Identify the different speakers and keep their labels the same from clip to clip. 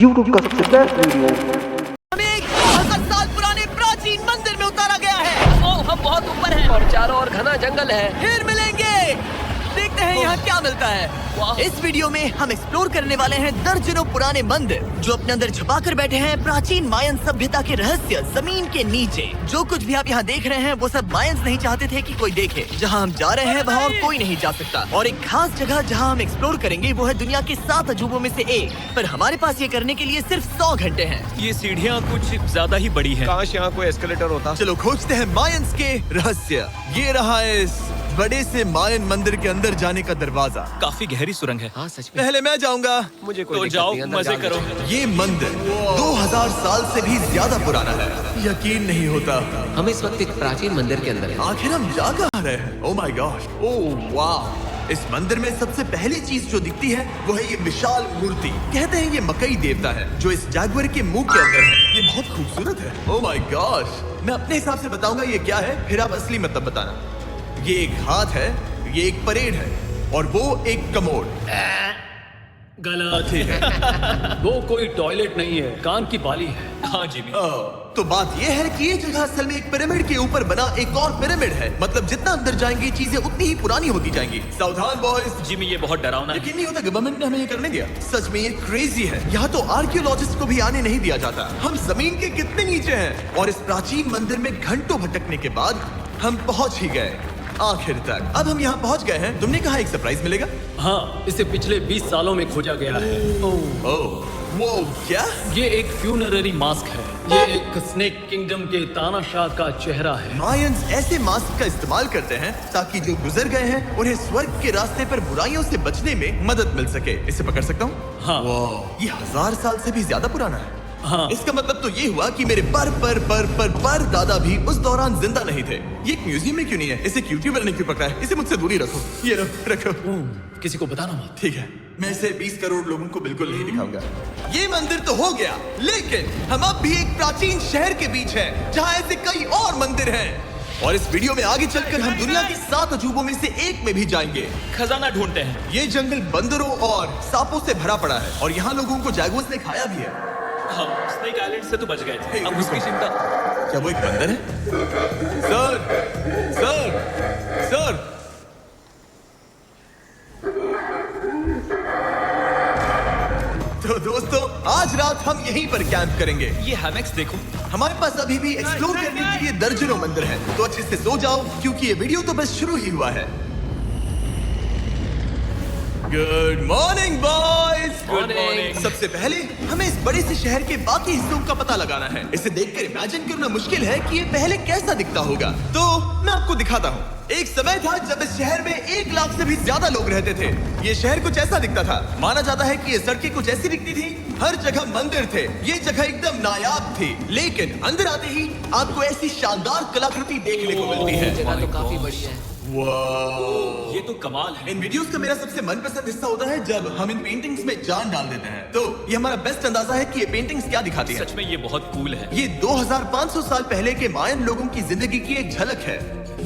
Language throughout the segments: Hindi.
Speaker 1: यूट्यूब का सबसे बेस्ट वीडियो
Speaker 2: हमें एक 1000 साल पुराने प्राचीन मंदिर में उतारा गया है।
Speaker 3: ओह, हम बहुत ऊपर हैं और चारों ओर घना जंगल है।
Speaker 2: फिर मिलेंगे, देखते हैं यहाँ क्या मिलता है। इस वीडियो में हम एक्सप्लोर करने वाले हैं दर्जनों पुराने मंदिर जो अपने अंदर छुपा कर बैठे हैं प्राचीन मायन सभ्यता के रहस्य जमीन के नीचे। जो कुछ भी आप यहाँ देख रहे हैं वो सब मायंस नहीं चाहते थे कि कोई देखे। जहाँ हम जा रहे हैं वहाँ और कोई नहीं जा सकता। और एक खास जगह जहाँ हम एक्सप्लोर करेंगे वो है दुनिया के 7 अजूबों में से एक। पर हमारे पास ये करने के लिए सिर्फ 100 घंटे हैं।
Speaker 4: ये सीढ़ियाँ कुछ ज्यादा ही बड़ी हैं।
Speaker 5: काश यहाँ कोई एस्केलेटर होता।
Speaker 2: चलो खोजते हैं मायंस के रहस्य। ये रहा है इस बड़े से मायन मंदिर के अंदर जाने का दरवाजा।
Speaker 4: काफी गहरी सुरंग है।
Speaker 3: हाँ सच में।
Speaker 2: पहले मैं जाऊंगा।
Speaker 5: मुझे कोई
Speaker 4: तो
Speaker 5: दिक्कत
Speaker 4: जाओ,
Speaker 5: नहीं, अंदर
Speaker 4: मजे
Speaker 5: जाने
Speaker 4: करो।
Speaker 5: दो।
Speaker 2: ये मंदिर 2000 साल से भी ज्यादा पुराना है। यकीन नहीं होता,
Speaker 3: हम इस वक्त एक प्राचीन मंदिर के अंदर हैं।
Speaker 2: आखिर हम जा कहाँ रहे हैं? ओह माय गॉड, ओह वाह। इस मंदिर में सबसे पहली चीज जो दिखती है वो है ये विशाल मूर्ति। कहते हैं ये मकई देवता है जो इस जैगुआर के मुंह के अंदर है। ये बहुत खूबसूरत है। ओह माय गॉड, मैं अपने हिसाब से बताऊंगा ये क्या है, फिर आप असली मतलब बताना। ये एक हाथ है, ये एक परेड है और वो एक कमोड।
Speaker 4: गलत है।
Speaker 6: वो कोई टॉयलेट नहीं है, कान की बाली है।
Speaker 4: हाँ जिमी।
Speaker 2: तो बात यह है कि ये जगह असल में एक पिरामिड के ऊपर बना एक और पिरामिड है। मतलब जितना अंदर जाएंगे चीजें उतनी ही पुरानी होती जाएंगी। सावधान बॉयज।
Speaker 4: जिमी ये बहुत डरावना है।
Speaker 2: यकीन नहीं होता गवर्नमेंट ने हमें ये करने दिया। सच में ये क्रेजी है। यहाँ तो आर्कियोलॉजिस्ट को भी आने नहीं दिया जाता। हम जमीन के कितने नीचे हैं और इस प्राचीन मंदिर में घंटों भटकने के बाद हम पहुंच ही गए आखिर तक। अब हम यहाँ पहुंच गए हैं। तुमने कहा एक सरप्राइज मिलेगा।
Speaker 6: हाँ, इसे पिछले 20 सालों में खोजा गया है।
Speaker 2: ओह वो क्या?
Speaker 6: ये एक फ्यूनररी मास्क है। ये एक स्नेक किंगडम के तानाशाह का चेहरा है।
Speaker 2: मायंस ऐसे मास्क का इस्तेमाल करते हैं ताकि जो गुजर गए हैं उन्हें स्वर्ग के रास्ते पर बुराइयों से बचने में मदद मिल सके। इसे पकड़ सकता हूँ?
Speaker 6: हाँ।
Speaker 2: वाह, ये 1000 साल से भी ज्यादा पुराना है।
Speaker 6: हाँ।
Speaker 2: इसका मतलब तो ये हुआ कि मेरे पर दादा भी उस दौरान जिंदा नहीं थे। ये एक म्यूजियम में क्यों नहीं है? इसे यूट्यूबर ने क्यों पकड़ा है? इसे मुझसे दूरी रखो। ये लो, रखो।
Speaker 6: किसी को बताना मत।
Speaker 2: ठीक है, मैं इसे 20 करोड़ लोगों को बिल्कुल नहीं दिखाऊंगा। ये मंदिर तो हो गया, लेकिन हम अब भी एक प्राचीन शहर के बीच हैं, जहाँ ऐसे कई और मंदिर हैं। और इस वीडियो में आगे चलकर हम दुनिया के 7 अजूबों में से एक में भी जाएंगे।
Speaker 4: खजाना ढूंढते हैं।
Speaker 2: ये जंगल बंदरों और सांपों से भरा पड़ा है और यहाँ लोगों को जैगुआर्स ने खाया भी है।
Speaker 4: हम स्नेक आइलैंड से तो बच गए थे।
Speaker 2: हे,
Speaker 4: अब उसकी चिंता।
Speaker 2: क्या वो एक बंदर है? Sir, sir, sir. तो दोस्तों, आज रात हम यहीं पर कैंप करेंगे।
Speaker 4: ये हैमेक्स देखो।
Speaker 2: हमारे पास अभी भी एक्सप्लोर करने के लिए दर्जनों मंदिर हैं, तो अच्छे से सो जाओ क्योंकि ये वीडियो तो बस शुरू ही हुआ है। Good morning boys.
Speaker 4: Good morning.
Speaker 2: सबसे पहले हमें इस बड़े से शहर के बाकी हिस्सों का पता लगाना है। इसे देखकर इमेजिन करना मुश्किल है कि ये पहले कैसा दिखता होगा। तो मैं आपको दिखाता हूँ। एक समय था जब इस शहर में 1 लाख से भी ज्यादा लोग रहते थे। ये शहर कुछ ऐसा दिखता था। माना जाता है कि ये सड़कें कुछ ऐसी दिखती थी। हर जगह मंदिर थे। ये जगह एकदम नायाब थी। लेकिन अंदर आते ही आपको ऐसी शानदार कलाकृति देखने को मिलती है।
Speaker 3: जगह तो काफी बड़ी है।
Speaker 2: वाह,
Speaker 4: ये तो कमाल है।
Speaker 2: इन वीडियोस का मेरा सबसे मनपसंद हिस्सा होता है जब हम इन पेंटिंग्स में जान डाल देते हैं। तो ये हमारा बेस्ट अंदाजा है कि ये पेंटिंग्स क्या दिखाती हैं।
Speaker 4: सच में ये बहुत कूल है।
Speaker 2: ये 2500 साल पहले के मायन लोगों की जिंदगी की एक झलक है।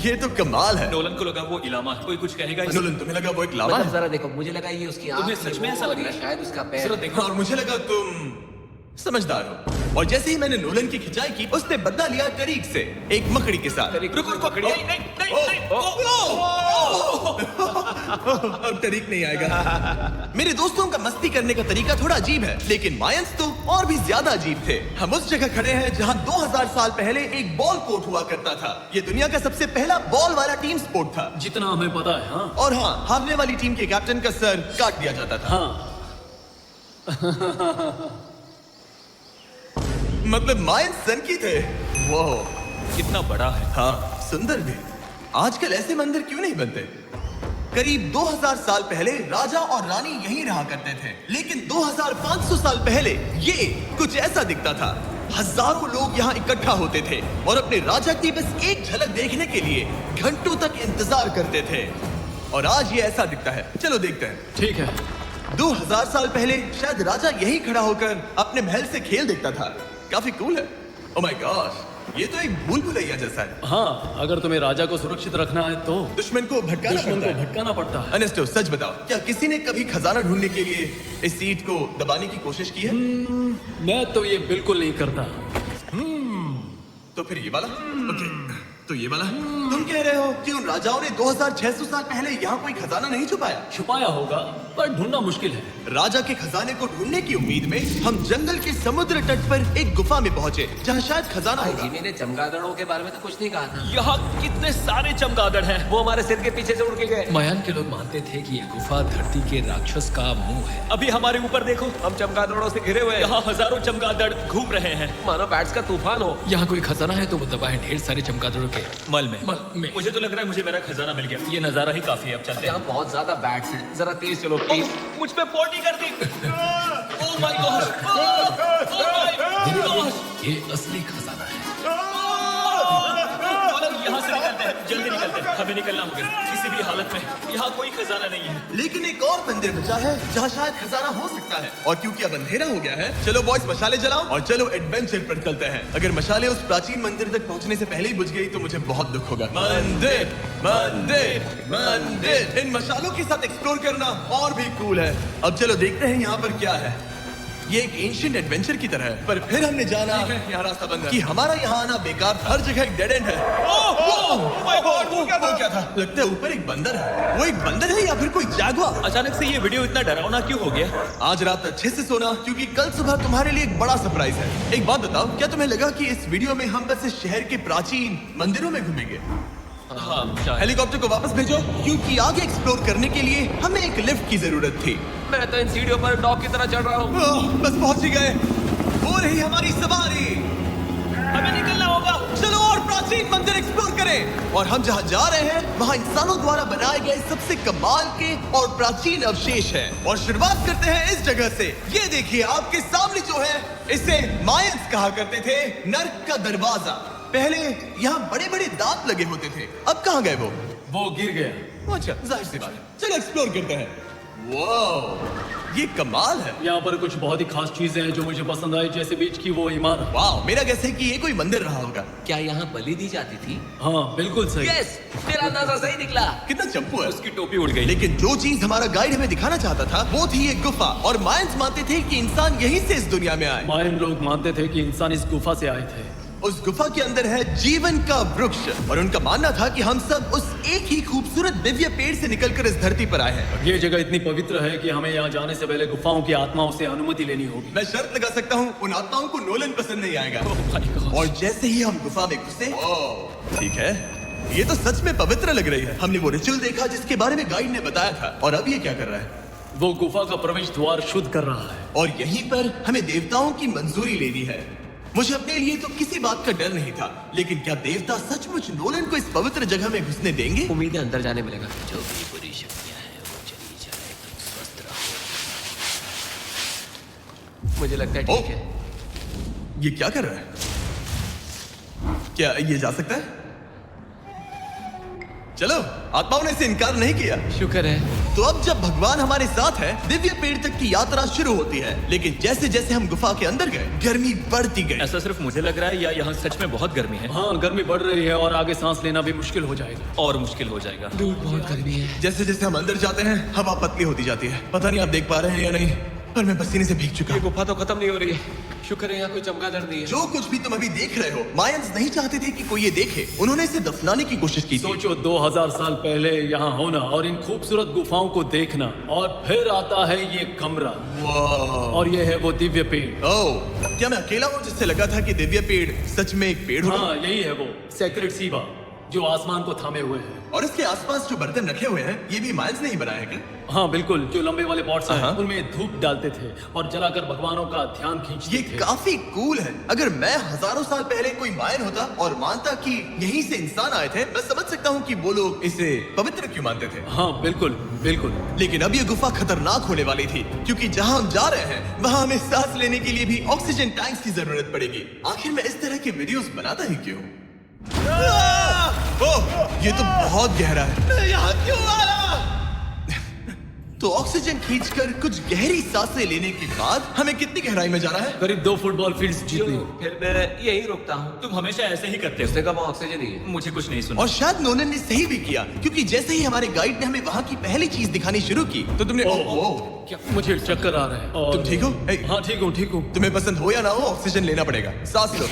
Speaker 2: ये तो कमाल है।
Speaker 4: नोलन को लगा वो इलामा है। कोई कुछ कहेगा इस-
Speaker 2: नोलन, तुम्हें लगा वो एक लावा
Speaker 3: मतलब
Speaker 2: है?
Speaker 3: जरा देखो, मुझे लगा ये उसकी आँख
Speaker 4: तुम्हें
Speaker 3: थी,
Speaker 4: सच में
Speaker 3: वो
Speaker 4: ऐसा लग रहा है?
Speaker 3: शायद उसका
Speaker 4: जरा
Speaker 3: पैर।
Speaker 4: देखो।
Speaker 2: और मुझे लगा तुम समझदार हो। और जैसे ही मैंने नोलन की खिंचाई की, उसने बदला लिया तरीक से एक मकड़ी के साथ।
Speaker 4: रुको रुको।
Speaker 2: नहीं, अब तरीक नहीं आएगा। मेरे दोस्तों का मस्ती करने का तरीका थोड़ा अजीब है, लेकिन मायंस तो और भी ज्यादा अजीब थे। हम उस जगह खड़े हैं जहां 2000 साल पहले एक बॉल कोर्ट हुआ करता था। ये दुनिया का सबसे पहला बॉल वाला टीम स्पोर्ट था।
Speaker 6: जितना हमें पता है। हाँ।
Speaker 2: और हाँ, हारने वाली टीम के कैप्टन का सर काट दिया जाता था।
Speaker 6: हाँ।
Speaker 2: मतलब मायंस सन की थे। वो
Speaker 4: कितना बड़ा है।
Speaker 2: हाँ, सुंदर भी। आजकल ऐसे मंदिर क्यों नहीं बनते? करीब 2000 साल पहले राजा और रानी यहीं रहा करते थे, लेकिन 2500 साल पहले ये कुछ ऐसा दिखता था। हजारों लोग यहाँ इकट्ठा होते थे और अपने राजा की बस एक झलक देखने के लिए घंटों तक इंतजार करते थे। और आज ये ऐसा दिखता है। चलो देखते हैं।
Speaker 6: ठीक है।
Speaker 2: 2000 साल पहले शायद राजा यहीं खड़ा होकर अपने महल से खेल देखता था। काफी कूल है। ओह माय गॉड,
Speaker 1: ये तो एक भूल भुलैया जैसा है।
Speaker 6: हाँ, अगर तुम्हें राजा को सुरक्षित रखना है तो
Speaker 1: दुश्मन को
Speaker 6: भटकाना पड़ता है।
Speaker 1: अनेस्टो, सच बताओ, क्या किसी ने कभी खजाना ढूंढने के लिए इस सीट को दबाने की कोशिश की है?
Speaker 6: मैं तो ये बिल्कुल नहीं करता।
Speaker 1: तो फिर ये वाला? ओके, तो ये वाला? तुम कह रहे हो कि उन राजाओं ने 2600 साल पहले यहाँ कोई खजाना नहीं
Speaker 6: छुपाया होगा, पर ढूंढना मुश्किल है।
Speaker 1: राजा के खजाने को ढूंढने की उम्मीद में हम जंगल के समुद्र तट पर एक गुफा में पहुंचे, जहाँ शायद खजाना होगा।
Speaker 3: जिमी ने चमगादड़ों के बारे में तो कुछ नहीं कहा था।
Speaker 4: यहाँ कितने सारे चमगादड़ हैं।
Speaker 3: वो हमारे सिर के पीछे से उड़ के गए।
Speaker 6: मयान के लोग मानते थे कि ये गुफा धरती के राक्षस का मुंह है।
Speaker 4: अभी हमारे ऊपर देखो,
Speaker 3: हम चमगादड़ों से घिरे हुए हैं।
Speaker 4: यहाँ हजारों चमगादड़ घूम रहे हैं।
Speaker 3: मानो बैट्स का तूफान हो।
Speaker 6: यहाँ कोई खजाना है तो वो दबा है ढेर सारे चमगादड़ों के
Speaker 4: मल में।
Speaker 6: में।
Speaker 4: मुझे तो लग रहा है मुझे मेरा खजाना मिल गया। ये नजारा ही काफी है। अब चलते हैं।
Speaker 3: यहाँ बहुत ज्यादा बैट्स हैं। जरा तेज चलो प्लीज।
Speaker 4: मुझ पे पोटी कर दी। Oh my God!
Speaker 6: ये असली खजाना है।
Speaker 4: यहाँ से निकलते हैं, जल्दी निकलते हैं। हमें निकलना होगा किसी भी हालत में। यहाँ कोई खजाना नहीं है।
Speaker 1: लेकिन एक और मंदिर बचा है जहाँ शायद खजाना हो सकता है। और क्योंकि अब अंधेरा हो गया है, चलो बॉयज मशाले जलाओ और चलो एडवेंचर पर चलते हैं। अगर मशाले उस प्राचीन मंदिर तक पहुँचने से पहले ही बुझ गई तो मुझे बहुत दुख होगा। मंदिर, मंदिर, मंदिर। इन मशालों के साथ एक्सप्लोर करना और भी कूल है। अब चलो देखते हैं यहाँ पर क्या है। ये एक एंशिएंट एडवेंचर की तरह है, पर फिर हमने जाना यहाँ रास्ता बंद है कि हमारा यहाँ आना बेकार, हर जगह एक डेड एंड है। वो क्या था? लगता है ऊपर एक बंदर है। वो एक बंदर है या फिर कोई जागुआर?
Speaker 4: अचानक से ये वीडियो इतना डरावना क्यों हो गया?
Speaker 1: आज रात अच्छे से सोना, क्योंकि कल सुबह तुम्हारे लिए एक बड़ा सरप्राइज है। एक बात बताओ, क्या तुम्हें लगा कि इस वीडियो में हम बस इस शहर के प्राचीन मंदिरों में घूमेंगे?
Speaker 4: हाँ,
Speaker 1: हेलीकॉप्टर को वापस भेजो, क्योंकि आगे एक्सप्लोर करने के लिए हमें एक लिफ्ट की जरूरत थी।
Speaker 3: मैं तो इन सीढ़ियों पर डॉग की तरह चढ़ रहा हूँ।
Speaker 1: बस पहुंच ही गए। हो रही हमारी सवारी।
Speaker 4: हमें निकलना होगा।
Speaker 1: चलो और प्राचीन मंदिर एक्सप्लोर करें। और हम जहाँ जा रहे हैं वहाँ इंसानों द्वारा बनाए गए सबसे कमाल के और प्राचीन अवशेष हैं। और शुरुआत करते हैं इस जगह से। ये देखिए आपके सामने जो है, इसे मायंस कहा करते थे नर्क का दरवाजा। पहले यहाँ बड़े बड़े दांत लगे होते थे, अब कहाँ गए
Speaker 6: वो गिर गया।
Speaker 1: अच्छा, जाहिर सी बात है। चलो एक्सप्लोर करते हैं। वाह, ये कमाल है।
Speaker 6: यहाँ पर कुछ बहुत ही खास चीजें हैं जो मुझे पसंद आई, जैसे बीच की वो इमारत।
Speaker 1: वाह, मेरा गैस है कि ये कोई मंदिर रहा होगा।
Speaker 3: क्या यहाँ बलि दी जाती थी?
Speaker 6: हाँ, बिल्कुल सही।
Speaker 3: यस, तेरा अंदाजा सही निकला।
Speaker 1: कितना चंपू है।
Speaker 4: उसकी टोपी उड़ गई।
Speaker 1: लेकिन जो चीज हमारा गाइड हमें दिखाना चाहता था वो थी एक गुफा। और मायंस मानते थे कि इंसान यहीं से इस दुनिया में आए।
Speaker 6: मायन लोग मानते थे कि इंसान इस गुफा से आए थे।
Speaker 1: उस गुफा के अंदर है जीवन का वृक्ष, और उनका मानना था कि हम सब उस एक ही खूबसूरत दिव्य पेड़ से निकलकर इस धरती पर आए हैं।
Speaker 6: ये जगह इतनी पवित्र है कि हमें यहाँ जाने से पहले गुफाओं की आत्माओं से अनुमति लेनी होगी।
Speaker 1: मैं शर्त लगा सकता हूँ उन आत्माओं को नोलन पसंद नहीं आएगा। और जैसे ही हम गुफा में घुसे, ठीक है, ये तो सच में पवित्र लग रही है। हमने वो रिचुअल देखा जिसके बारे में गाइड ने बताया था। और अब ये क्या कर रहा है?
Speaker 6: वो गुफा का प्रवेश द्वार शुद्ध कर रहा है।
Speaker 1: और यहीं पर हमें देवताओं की मंजूरी लेनी है। मुझे अपने लिए तो किसी बात का डर नहीं था, लेकिन क्या देवता सचमुच नोलन को इस पवित्र जगह में घुसने देंगे?
Speaker 3: उम्मीद है अंदर जाने मिलेगा।
Speaker 6: जो भी बुरी शक्तियाँ हैं वो चली जाए, तुम स्वस्थ रहो।
Speaker 3: मुझे लगता है ठीक है।
Speaker 1: ये क्या कर रहा है? क्या ये जा सकता है? चलो, आत्माओं ने इसे इनकार नहीं किया।
Speaker 3: शुक्र है।
Speaker 1: तो अब जब भगवान हमारे साथ है, दिव्य पेड़ तक की यात्रा शुरू होती है। लेकिन जैसे जैसे हम गुफा के अंदर गए, गर्मी बढ़ती गई।
Speaker 4: ऐसा सिर्फ मुझे लग रहा है या यहाँ सच में बहुत गर्मी है?
Speaker 6: हाँ, गर्मी बढ़ रही है और आगे सांस लेना भी मुश्किल हो जाएगा।
Speaker 4: और मुश्किल हो जाएगा।
Speaker 3: दूर बहुत गर्मी है।
Speaker 1: जैसे जैसे हम अंदर जाते हैं, हवा पतली होती जाती है। पता नहीं आप देख पा रहे हैं या नहीं, पर मैं पसीने से भीग चुका
Speaker 3: ये
Speaker 1: हूँ।
Speaker 3: गुफा तो खत्म नहीं हो रही है। शुक्र है यहाँ कोई चमगादड़ नहीं है।
Speaker 1: जो कुछ भी तुम अभी देख रहे हो, मायंस नहीं चाहते थे कि कोई ये देखे। उन्होंने इसे दफनाने की कोशिश की थी।
Speaker 6: सोचो 2000 साल पहले यहाँ होना और इन खूबसूरत गुफाओं को देखना, और फिर आता है ये कमरा, और ये है वो दिव्य पेड़।
Speaker 1: ओह, क्या मैं अकेला हूँ जिससे लगा था कि दिव्य पेड़ सच में एक पेड़ होगा?
Speaker 6: हाँ, यही है वो सेक्रेड सीबा जो आसमान को थामे हुए है।
Speaker 1: और इसके आसपास जो बर्तन रखे हुए हैं, ये भी मायंस ने ही बनाए हैं क्या?
Speaker 6: हाँ बिल्कुल, जो लंबे वाले पॉट्स हैं,
Speaker 1: हाँ।
Speaker 6: उनमें धूप डालते थे और जलाकर भगवानों का ध्यान खींचते
Speaker 1: ये
Speaker 6: थे।
Speaker 1: काफी कूल है। अगर मैं हजारों साल पहले कोई मायन होता और मानता कि यहीं से इंसान आए थे, मैं समझ सकता हूँ कि वो लोग इसे पवित्र क्यों मानते थे।
Speaker 6: हाँ बिल्कुल बिल्कुल।
Speaker 1: लेकिन अब ये गुफा खतरनाक होने वाली थी, क्योंकि जहाँ हम जा रहे हैं वहाँ हमें सांस लेने के लिए भी ऑक्सीजन टैंक्स की जरूरत पड़ेगी। आखिर मैं इस तरह के वीडियोस बनाता ही क्यों? ओह, ये तो बहुत गहरा है। मैं यहाँ क्यों आ रहा? तो ऑक्सीजन खींचकर कुछ गहरी सांसें लेने के बाद हमें कितनी गहराई में जाना है?
Speaker 6: करीब 2 फुटबॉल फील्ड्स जीती।
Speaker 3: फिर मैं यही रुकता हूँ।
Speaker 4: तुम हमेशा ऐसे ही करते
Speaker 3: उसने कहा ऑक्सीजन ही है।
Speaker 4: हो मुझे कुछ नहीं सुना
Speaker 1: और शायद नोलन ने सही भी किया, क्योंकि जैसे ही हमारे गाइड ने हमें वहाँ की पहली चीज दिखानी शुरू की तो तुमने
Speaker 6: क्या मुझे चक्कर आ रहा है। और
Speaker 1: तुम ठीक हो? हे,
Speaker 6: हाँ ठीक हूँ।
Speaker 1: तुम्हें पसंद हो या ना हो, ऑक्सीजन लेना पड़ेगा। सांस लो।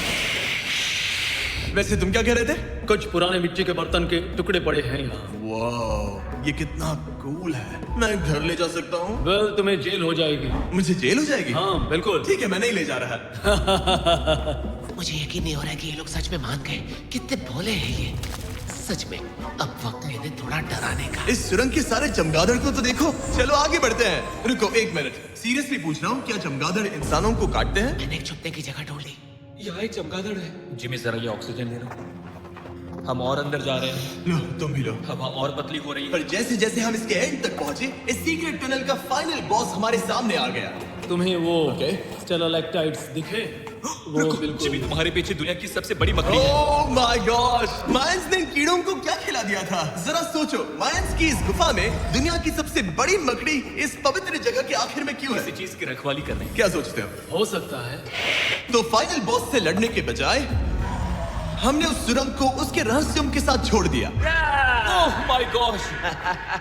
Speaker 1: वैसे तुम क्या कह रहे थे?
Speaker 6: कुछ पुराने मिट्टी के बर्तन के टुकड़े पड़े हैं यहाँ।
Speaker 1: वाह, ये कितना कूल है। मैं घर ले जा सकता हूँ?
Speaker 6: वेल तुम्हें जेल हो जाएगी।
Speaker 1: मुझे जेल हो जाएगी?
Speaker 6: हाँ बिल्कुल।
Speaker 1: ठीक है, मैं नहीं ले जा रहा।
Speaker 3: मुझे यकीन नहीं हो रहा है कि ये लोग सच में मान गए। कितने भोले हैं ये। सच में अब वक्त है इन्हें थोड़ा डराने का।
Speaker 1: इस सुरंग के सारे चमगादड़ को तो देखो। चलो आगे बढ़ते हैं। रुको 1 मिनट, सीरियसली पूछ रहा हूँ, क्या चमगादड़ इंसानों को काटते हैं?
Speaker 3: मैंने एक छुपने की जगह ढूंढ ली।
Speaker 4: यहाँ एक चमगादड़ है। जिमी जरा ये ऑक्सीजन ले लो। हम और अंदर जा रहे हैं।
Speaker 1: लो, तुम भी लो।
Speaker 4: हवा और पतली हो रही है।
Speaker 1: पर जैसे जैसे हम इसके एंड तक पहुंचे, इस सीक्रेट टनल का फाइनल बॉस हमारे सामने आ गया।
Speaker 6: तुम्हें वो
Speaker 1: Okay.
Speaker 6: स्टेलाक्टाइट्स दिखे? वो
Speaker 4: जिमी
Speaker 6: बिल्कुल।
Speaker 4: तुम्हारे पीछे दुनिया की सबसे बड़ी मकड़ी है।
Speaker 1: ओह माय गॉश, मायंस ने इन कीड़ों को क्या खिला दिया था? जरा सोचो, मायंस की इस गुफा में दुनिया की सबसे बड़ी मकड़ी इस पवित्र जगह के आखिर में क्यों
Speaker 4: किसी
Speaker 1: है?
Speaker 4: चीज की रखवाली कर रहे हैं।
Speaker 1: क्या सोचते हो?
Speaker 6: हो सकता है।
Speaker 1: तो फाइनल बॉस से लड़ने के बजाय हमने उस सुरंग को उसके रहस्यों के साथ छोड़ दिया।
Speaker 4: ओह माय गॉश,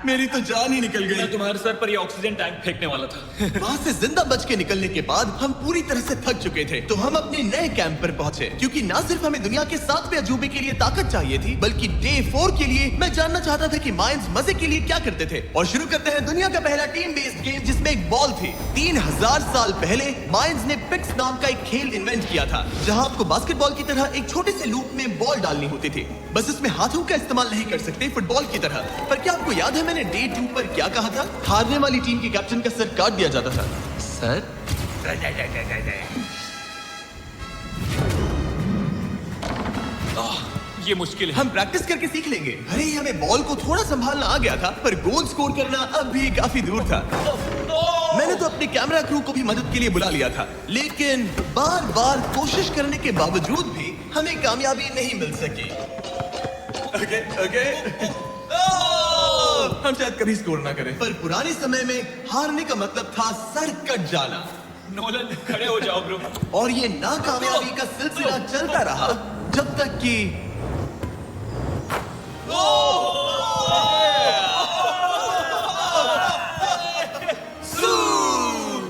Speaker 1: मेरी तो जान ही निकल
Speaker 4: मैं
Speaker 1: गई।
Speaker 4: तुम्हारे सर पर ये ऑक्सीजन टैंक फेंकने वाला था।
Speaker 1: वहाँ से जिंदा बच के निकलने के बाद हम पूरी तरह से थक चुके थे, तो हम अपने नए कैंप पर पहुंचे, क्योंकि ना सिर्फ हमें दुनिया के 7वें अजूबे के लिए ताकत चाहिए थी, बल्कि डे 4 के लिए मैं जानना चाहता था कि मायंस मजे के लिए क्या करते थे। और शुरू करते हैं दुनिया का पहला टीम बेस्ड गेम, जिसमें एक बॉल थी। 3000 साल पहले मायंस ने पिक्स नाम का एक खेल इन्वेंट किया था, जहाँ आपको बास्केटबॉल की तरह एक छोटे से लूप में बॉल डालनी होती थी। बस इसमें हाथों का इस्तेमाल नहीं कर सकते फुटबॉल की तरह। पर क्या आपको याद है मैंने डे 2 पर क्या कहा था? हारने वाली टीम के कैप्टन का सर काट दिया जाता था।
Speaker 3: सर
Speaker 4: ये मुश्किल है।
Speaker 1: हम प्रैक्टिस करके सीख लेंगे। भले ही हमें बॉल को थोड़ा संभालना आ गया था, पर गोल स्कोर करना अब भी काफी दूर था। मैंने तो अपने कैमरा क्रू को भी मदद के लिए बुला लिया था, लेकिन बार बार कोशिश करने के बावजूद भी हमें कामयाबी नहीं मिल सकी। ओके हम शायद कभी स्कोर ना करें, पर पुराने समय में हारने का मतलब था सर कट जाना।
Speaker 4: नोलन खड़े हो जाओ ब्रो।
Speaker 1: और ये नाकामयाबी का सिलसिला चलता रहा जब तक कि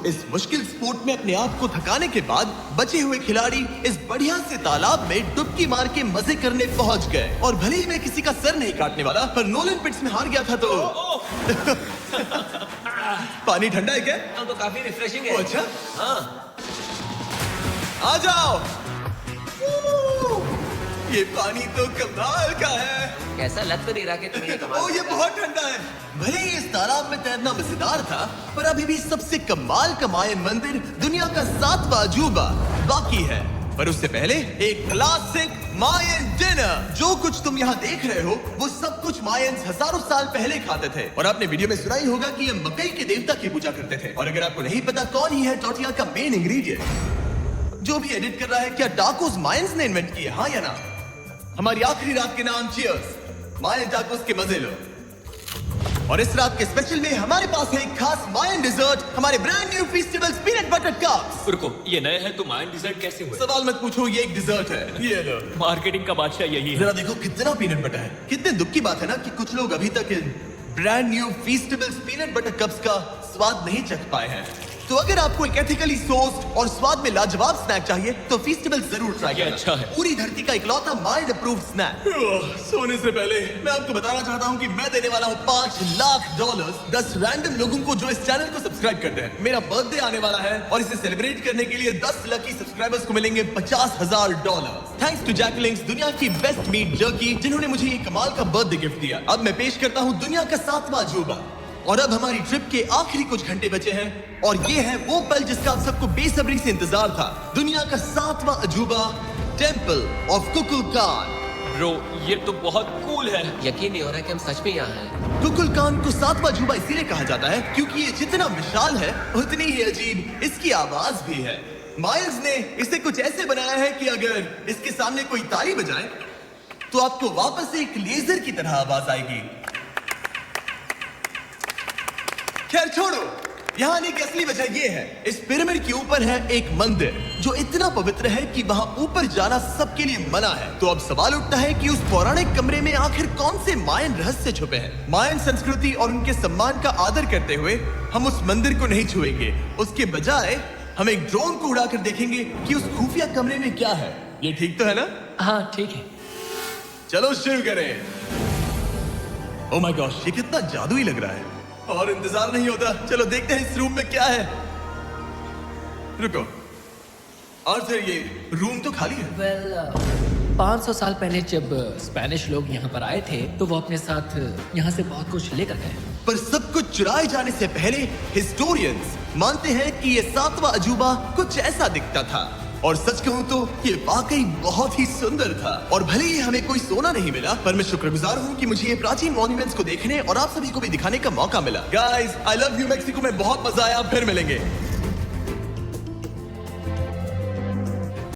Speaker 1: इस मुश्किल स्पोर्ट में अपने आप को थकाने के बाद बचे हुए खिलाड़ी इस बढ़िया से तालाब में डुबकी मार के मजे करने पहुंच गए। और भले ही मैं किसी का सर नहीं काटने वाला, पर नोलन पिट्स में हार गया था तो पानी ठंडा है क्या?
Speaker 3: तो काफी रिफ्रेशिंग
Speaker 1: ओ,
Speaker 3: है।
Speaker 1: अच्छा
Speaker 3: हाँ
Speaker 1: आ जाओ। ये पानी तो कमाल का है।
Speaker 3: कैसा लग तो नहीं रहा कि तुम्हें ये
Speaker 1: ओ,
Speaker 3: कमाल
Speaker 1: ये बहुत ठंडा है। भले ही इस तालाब में तैरना मजेदार था, पर अभी भी सबसे कमाल का मायन मंदिर दुनिया का 7वां अजूबा बाकी है। पर उससे पहले एक क्लासिक मायन डिनर। जो कुछ तुम यहाँ देख रहे हो, वो सब कुछ मायंस हजारों साल पहले खाते थे। और आपने वीडियो में सुना ही होगा कि ये मकई के देवता की पूजा करते थे। और अगर आपको नहीं पता कौन ही है टोटिया का मेन इंग्रेडिएंट, जो भी एडिट कर रहा है, क्या टाकोस मायंस ने इन्वेंट किए? हाँ या ना? हमारी आखिरी रात के नाम चियर्स। मायन टाकोस के मजे लो। और इस रात के स्पेशल में हमारे पास है एक खास मायन डिजर्ट, हमारे brand new festival peanut butter cups.
Speaker 4: रुको, ये नए हैं तो मायन डिजर्ट कैसे हुए?
Speaker 1: सवाल मत पूछो, ये एक डिजर्ट है। ये लो।
Speaker 4: मार्केटिंग का बादशाह यही है।
Speaker 1: जरा देखो कितना पीनट बटर है। कितने दुख की बात है ना कि कुछ लोग अभी तक इन brand new festival peanut butter cups का स्वाद नहीं चख पाए हैं। तो अगर आपको एक एथिकली सोर्स्ड और स्वाद में लाजवाब स्नैक चाहिए, तो फेस्टिवल जरूर ट्राई
Speaker 4: ये
Speaker 1: करना।
Speaker 4: अच्छा है।
Speaker 1: पूरी धरती का इकलौता माइंड अप्रूव्ड स्नैक। सोने से पहले मैं आपको बताना चाहता हूँ कि मैं देने वाला हूँ $5 लाख 10 रैंडम लोगों को जो इस चैनल को सब्सक्राइब करते हैं। मेरा बर्थडे आने वाला है और इसे सेलिब्रेट करने के लिए 10 लकी सब्सक्राइबर्स को मिलेंगे $50,000। थैंक्स टू जैकलिंग्स, दुनिया की बेस्ट मीट जर्की, जिन्होंने मुझे ये कमाल का बर्थडे गिफ्ट दिया। अब मैं पेश करता हूँ दुनिया का 7वां अजूबा। और अब हमारी ट्रिप के आखिरी कुछ घंटे बचे हैं, और ये है वो पल जिसका आप सबको बेसब्री से इंतजार था। दुनिया का 7वां अजूबा, टेंपल ऑफ कुकुलकान।
Speaker 4: ब्रो, ये तो बहुत कूल है।
Speaker 3: यकीन नहीं हो रहा कि हम सच में यहाँ हैं।
Speaker 1: कुकुलकान को 7वां अजूबा इसीलिए कहा जाता है क्योंकि ये जितना विशाल है, उतनी ही अजीब इसकी आवाज भी है। माइल्स ने इसे कुछ ऐसे बनाया है कि अगर इसके सामने कोई ताली बजाए, तो आपको वापस एक लेजर की तरह आवाज आएगी। खैर छोड़ो, यहाँ आने की असली वजह ये है, इस पिरामिड के ऊपर है एक मंदिर जो इतना पवित्र है कि वहाँ ऊपर जाना सबके लिए मना है। तो अब सवाल उठता है कि उस पौराणिक कमरे में आखिर कौन से मायन रहस्य छुपे हैं। मायन संस्कृति और उनके सम्मान का आदर करते हुए हम उस मंदिर को नहीं छुएंगे, उसके बजाय हम एक ड्रोन को उड़ाकर देखेंगे कि उस खुफिया कमरे में क्या है। ये ठीक तो है ना?
Speaker 4: हाँ ठीक है।
Speaker 1: चलो शुरू करें। ओह माय गॉश, ये कितना जादुई लग रहा है और इंतजार नहीं होता। चलो देखते हैं इस रूम में क्या है। रुको, और फिर ये रूम तो खाली है।
Speaker 4: 500 साल पहले जब स्पेनिश लोग यहाँ पर आए थे तो वो अपने साथ यहाँ से बहुत कुछ लेकर गए।
Speaker 1: पर सब कुछ चुराए जाने से पहले हिस्टोरियंस मानते हैं कि ये 7वां अजूबा कुछ ऐसा दिखता था। और सच कहूं तो ये वाकई बहुत ही सुंदर था। और भले ही हमें कोई सोना नहीं मिला, पर मैं शुक्रगुजार हूं कि मुझे ये प्राचीन मॉन्यूमेंट्स को देखने और आप सभी को भी दिखाने का मौका मिला। Guys, I love you Mexico में बहुत मजा आया। फिर मिलेंगे।